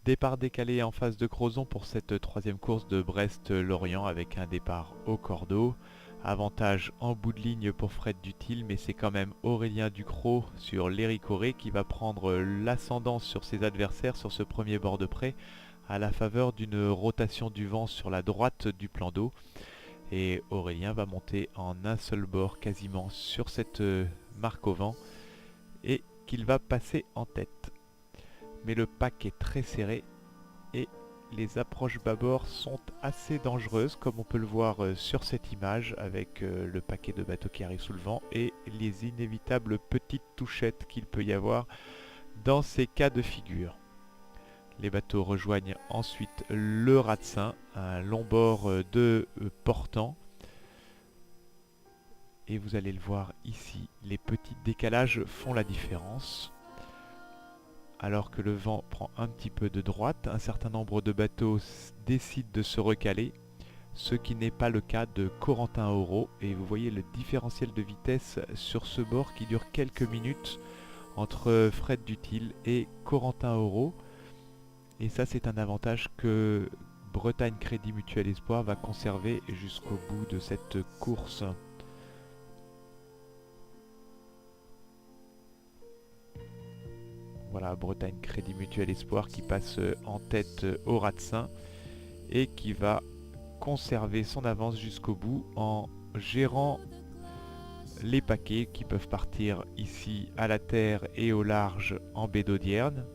Départ décalé en face de Crozon pour cette troisième course de Brest-Lorient avec un départ au cordeau. Avantage en bout de ligne pour Fred Dutil, mais c'est quand même Aurélien Ducrot sur l'Éric Auré qui va prendre l'ascendance sur ses adversaires sur ce premier bord de près à la faveur d'une rotation du vent sur la droite du plan d'eau. Et Aurélien va monter en un seul bord quasiment sur cette marque au vent et qu'il va passer en tête. Mais le pack est très serré et les approches bâbord sont assez dangereuses comme on peut le voir sur cette image avec le paquet de bateaux qui arrive sous le vent et les inévitables petites touchettes qu'il peut y avoir dans ces cas de figure. Les bateaux rejoignent ensuite le Ratsin, un long bord de portant. Et vous allez le voir ici, les petits décalages font la différence. Alors que le vent prend un petit peu de droite, un certain nombre de bateaux décident de se recaler, ce qui n'est pas le cas de Corentin Auro. Et vous voyez le différentiel de vitesse sur ce bord qui dure quelques minutes entre Fred Dutil et Corentin Auro. Et ça, c'est un avantage que Bretagne Crédit Mutuel Espoir va conserver jusqu'au bout de cette course. Voilà, Bretagne Crédit Mutuel Espoir qui passe en tête au Ratsin et qui va conserver son avance jusqu'au bout en gérant les paquets qui peuvent partir ici à la terre et au large en baie d'Audierne.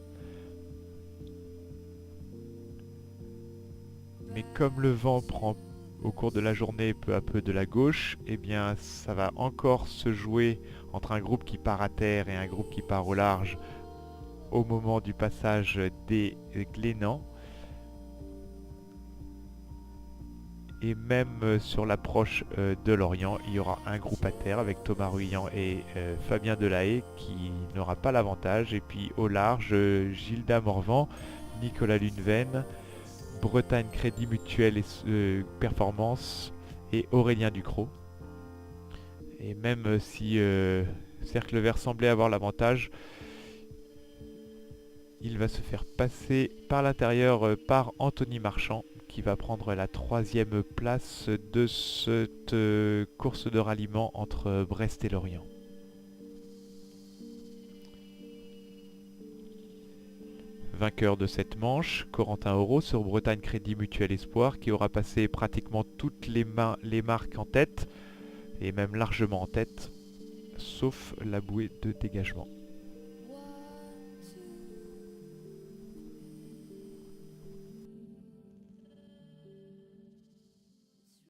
Mais comme le vent prend au cours de la journée peu à peu de la gauche, eh bien ça va encore se jouer entre un groupe qui part à terre et un groupe qui part au large au moment du passage des Glénans. Et même sur l'approche de Lorient, il y aura un groupe à terre avec Thomas Ruyant et Fabien Delahaye qui n'aura pas l'avantage. Et puis au large, Gilda Morvan, Nicolas Luneven, Bretagne Crédit Mutuel et Performance et Aurélien Ducrot. Et même si Cercle Vert semblait avoir l'avantage, il va se faire passer par l'intérieur par Anthony Marchand qui va prendre la troisième place de cette course de ralliement entre Brest et Lorient. Vainqueur de cette manche, Corentin Auro sur Bretagne Crédit Mutuel Espoir qui aura passé pratiquement toutes les marques en tête et même largement en tête, sauf la bouée de dégagement.